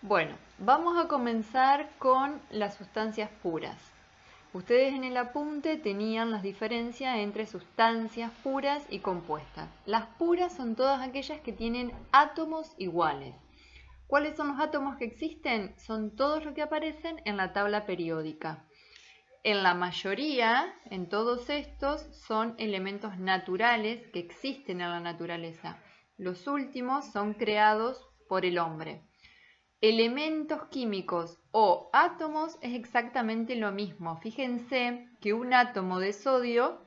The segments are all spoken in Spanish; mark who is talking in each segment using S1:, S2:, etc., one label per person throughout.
S1: Bueno, vamos a comenzar con las sustancias puras. Ustedes en el apunte tenían las diferencias entre sustancias puras y compuestas. Las puras son todas aquellas que tienen átomos iguales. ¿Cuáles son los átomos que existen? Son todos los que aparecen en la tabla periódica. En la mayoría, en todos estos, son elementos naturales que existen en la naturaleza. Los últimos son creados por el hombre. Elementos químicos o átomos es exactamente lo mismo. Fíjense que un átomo de sodio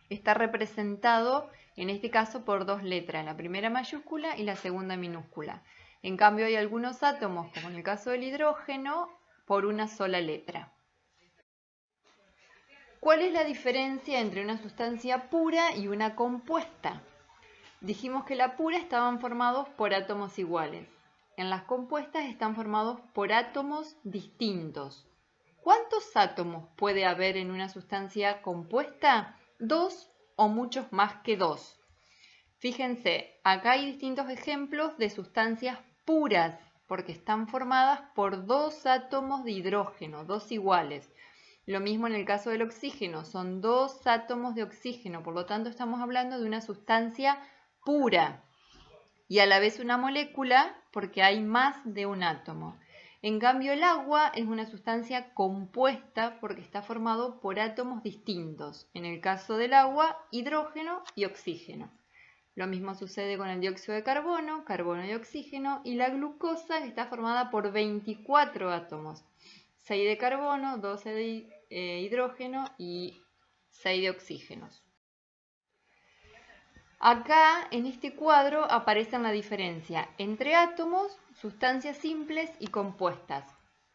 S1: está representado en este caso por dos letras, la primera mayúscula y la segunda minúscula. En cambio hay algunos átomos, como en el caso del hidrógeno, por una sola letra. ¿Cuál es la diferencia entre una sustancia pura y una compuesta? Dijimos que la pura estaban formados por átomos iguales. En las compuestas están formados por átomos distintos. ¿Cuántos átomos puede haber en una sustancia compuesta? Dos o muchos más que dos. Fíjense, acá hay distintos ejemplos de sustancias puras, porque están formadas por dos átomos de hidrógeno, dos iguales. Lo mismo en el caso del oxígeno, son dos átomos de oxígeno, por lo tanto estamos hablando de una sustancia pura y a la vez una molécula porque hay más de un átomo. En cambio el agua es una sustancia compuesta porque está formado por átomos distintos. En el caso del agua, hidrógeno y oxígeno. Lo mismo sucede con el dióxido de carbono, carbono y oxígeno, y la glucosa que está formada por 24 átomos. 6 de carbono, 12 de hidrógeno y 6 de oxígenos. Acá en este cuadro aparece la diferencia entre átomos, sustancias simples y compuestas.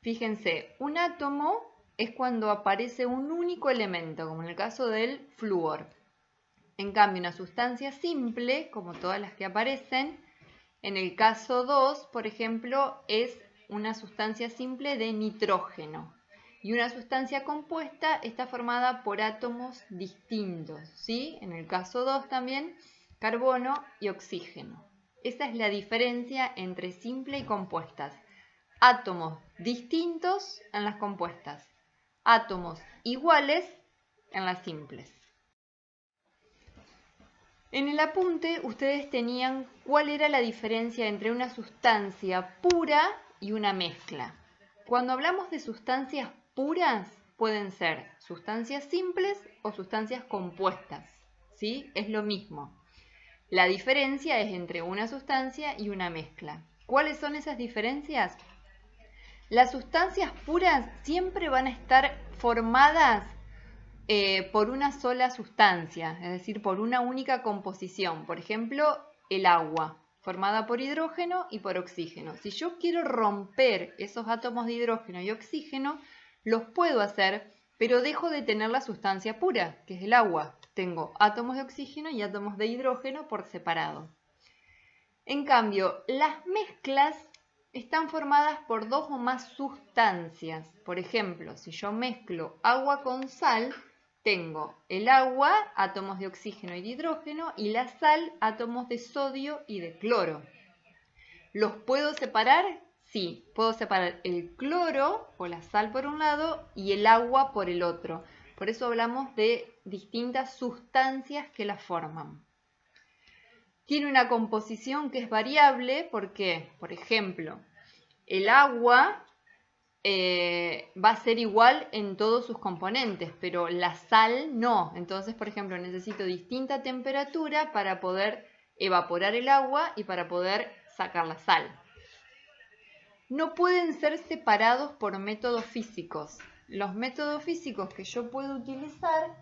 S1: Fíjense, un átomo es cuando aparece un único elemento, como en el caso del flúor. En cambio, una sustancia simple, como todas las que aparecen, en el caso 2, por ejemplo, es una sustancia simple de nitrógeno. Y una sustancia compuesta está formada por átomos distintos, ¿sí? En el caso 2 también, carbono y oxígeno. Esa es la diferencia entre simple y compuestas. Átomos distintos en las compuestas, átomos iguales en las simples. En el apunte ustedes tenían cuál era la diferencia entre una sustancia pura y una mezcla. Cuando hablamos de sustancias puras, pueden ser sustancias simples o sustancias compuestas, ¿sí? Es lo mismo. La diferencia es entre una sustancia y una mezcla. ¿Cuáles son esas diferencias? Las sustancias puras siempre van a estar formadas por una sola sustancia, es decir, por una única composición. Por ejemplo, el agua, formada por hidrógeno y por oxígeno. Si yo quiero romper esos átomos de hidrógeno y oxígeno, los puedo hacer, pero dejo de tener la sustancia pura, que es el agua. Tengo átomos de oxígeno y átomos de hidrógeno por separado. En cambio, las mezclas están formadas por dos o más sustancias. Por ejemplo, si yo mezclo agua con sal, tengo el agua, átomos de oxígeno y de hidrógeno, y la sal, átomos de sodio y de cloro. ¿Los puedo separar? Sí, puedo separar el cloro o la sal por un lado y el agua por el otro. Por eso hablamos de distintas sustancias que la forman. Tiene una composición que es variable porque, por ejemplo, el agua va a ser igual en todos sus componentes, pero la sal no. Entonces, por ejemplo, necesito distinta temperatura para poder evaporar el agua y para poder sacar la sal. No pueden ser separados por métodos físicos. Los métodos físicos que yo puedo utilizar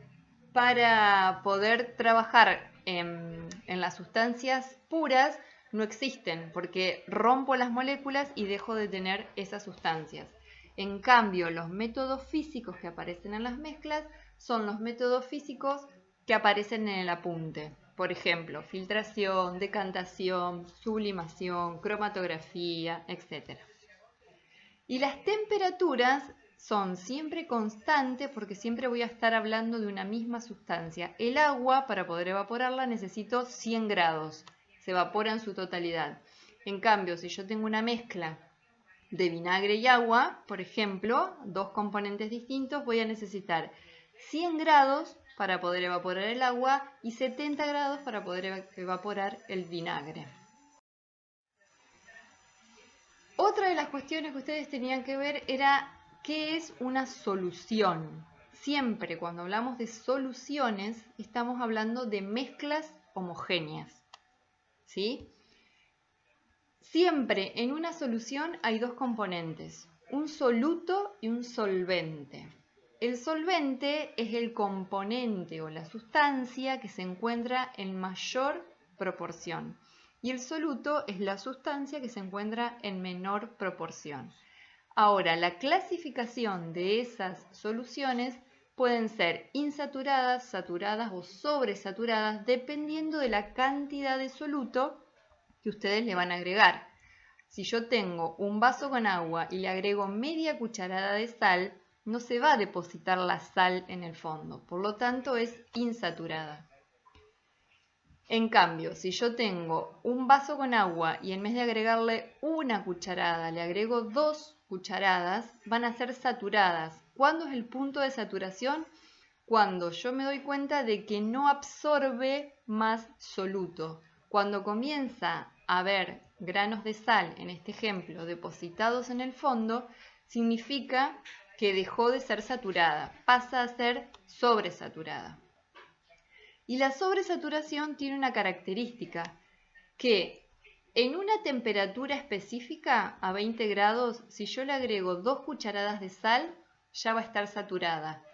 S1: para poder trabajar en las sustancias puras no existen, porque rompo las moléculas y dejo de tener esas sustancias. En cambio, los métodos físicos que aparecen en las mezclas son los métodos físicos que aparecen en el apunte. Por ejemplo, filtración, decantación, sublimación, cromatografía, etc. Y las temperaturas son siempre constantes porque siempre voy a estar hablando de una misma sustancia. El agua, para poder evaporarla, necesito 100 grados. Se evapora en su totalidad. En cambio, si yo tengo una mezcla de vinagre y agua, por ejemplo, dos componentes distintos, voy a necesitar 100 grados para poder evaporar el agua y 70 grados para poder evaporar el vinagre. Otra de las cuestiones que ustedes tenían que ver era qué es una solución. Siempre cuando hablamos de soluciones estamos hablando de mezclas homogéneas, ¿sí? Siempre en una solución hay dos componentes, un soluto y un solvente. El solvente es el componente o la sustancia que se encuentra en mayor proporción y el soluto es la sustancia que se encuentra en menor proporción. Ahora, la clasificación de esas soluciones pueden ser insaturadas, saturadas o sobresaturadas dependiendo de la cantidad de soluto que ustedes le van a agregar. Si yo tengo un vaso con agua y le agrego media cucharada de sal, no se va a depositar la sal en el fondo, por lo tanto es insaturada. En cambio, si yo tengo un vaso con agua y en vez de agregarle una cucharada, le agrego 2 cucharadas, van a ser saturadas. ¿Cuándo es el punto de saturación? Cuando yo me doy cuenta de que no absorbe más soluto. Cuando comienza a haber granos de sal, en este ejemplo, depositados en el fondo, significa que dejó de ser saturada, pasa a ser sobresaturada. Y la sobresaturación tiene una característica, que en una temperatura específica, a 20 grados, si yo le agrego 2 cucharadas de sal, ya va a estar saturada.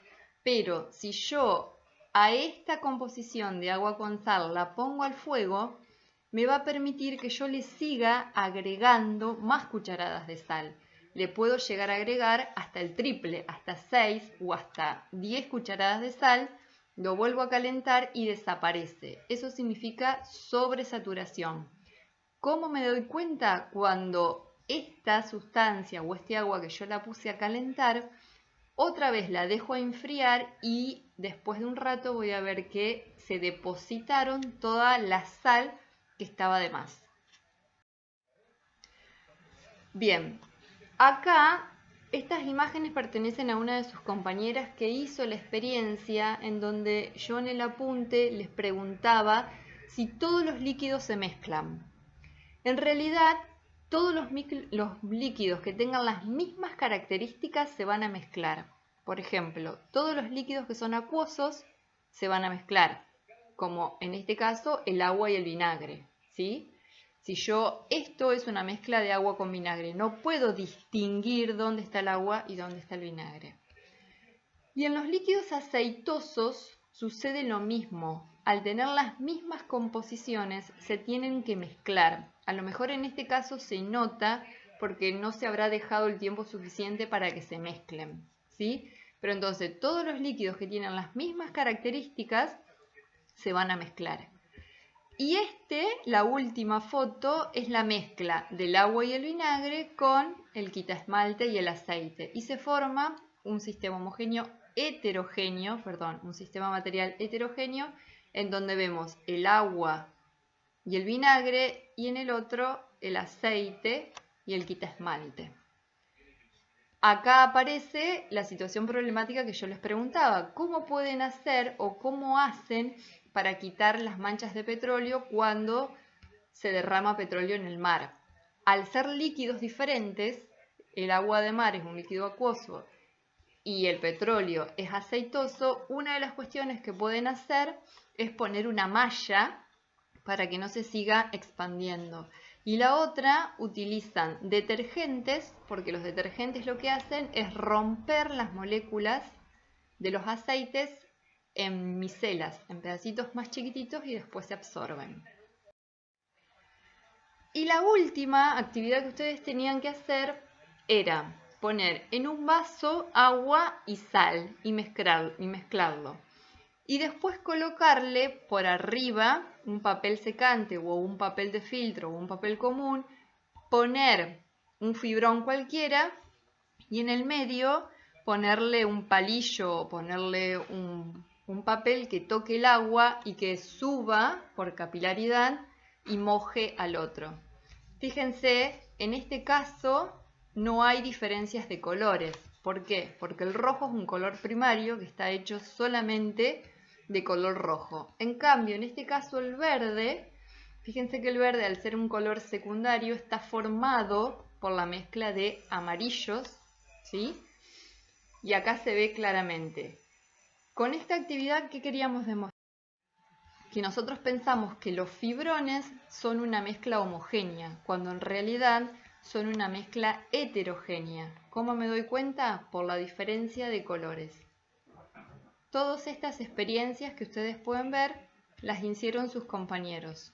S1: Pero si yo a esta composición de agua con sal la pongo al fuego, me va a permitir que yo le siga agregando más cucharadas de sal. Le puedo llegar a agregar hasta el triple, hasta 6 o hasta 10 cucharadas de sal, lo vuelvo a calentar y desaparece. Eso significa sobresaturación. ¿Cómo me doy cuenta? Cuando esta sustancia o este agua que yo la puse a calentar, otra vez la dejo a enfriar y después de un rato voy a ver que se depositaron toda la sal que estaba de más. Bien, acá estas imágenes pertenecen a una de sus compañeras que hizo la experiencia en donde yo en el apunte les preguntaba si todos los líquidos se mezclan. En realidad, todos los líquidos que tengan las mismas características se van a mezclar. Por ejemplo, todos los líquidos que son acuosos se van a mezclar, como en este caso el agua y el vinagre, ¿sí? Si esto es una mezcla de agua con vinagre, no puedo distinguir dónde está el agua y dónde está el vinagre. Y en los líquidos aceitosos sucede lo mismo. Al tener las mismas composiciones, se tienen que mezclar. A lo mejor en este caso se nota porque no se habrá dejado el tiempo suficiente para que se mezclen, ¿sí? Pero entonces todos los líquidos que tienen las mismas características se van a mezclar. Y la última foto, es la mezcla del agua y el vinagre con el quitaesmalte y el aceite. Y se forma un sistema un sistema material heterogéneo, en donde vemos el agua y el vinagre y en el otro el aceite y el quitaesmalte. Acá aparece la situación problemática que yo les preguntaba. ¿Cómo pueden hacer o cómo hacen para quitar las manchas de petróleo cuando se derrama petróleo en el mar? Al ser líquidos diferentes, el agua de mar es un líquido acuoso y el petróleo es aceitoso, una de las cuestiones que pueden hacer es poner una malla para que no se siga expandiendo. Y la otra, utilizan detergentes, porque los detergentes lo que hacen es romper las moléculas de los aceites en micelas, en pedacitos más chiquititos y después se absorben. Y la última actividad que ustedes tenían que hacer era poner en un vaso agua y sal y mezclarlo. Y después colocarle por arriba un papel secante o un papel de filtro o un papel común, poner un fibrón cualquiera y en el medio ponerle un palillo o ponerle un papel que toque el agua y que suba por capilaridad y moje al otro. Fíjense, en este caso no hay diferencias de colores. ¿Por qué? Porque el rojo es un color primario que está hecho solamente de color rojo. En cambio, en este caso el verde, fíjense que el verde, al ser un color secundario, está formado por la mezcla de amarillos, ¿sí? Y acá se ve claramente. Con esta actividad, ¿qué queríamos demostrar? Que nosotros pensamos que los fibrones son una mezcla homogénea, cuando en realidad son una mezcla heterogénea. ¿Cómo me doy cuenta? Por la diferencia de colores. Todas estas experiencias que ustedes pueden ver las hicieron sus compañeros.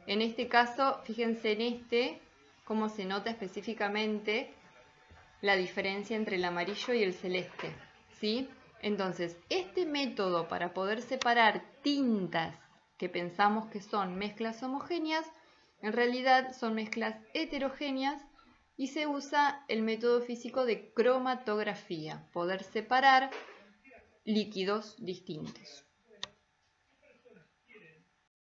S1: En este caso, fíjense en cómo se nota específicamente la diferencia entre el amarillo y el celeste, ¿sí? Entonces, este método para poder separar tintas que pensamos que son mezclas homogéneas, en realidad son mezclas heterogéneas y se usa el método físico de cromatografía, poder separar líquidos distintos.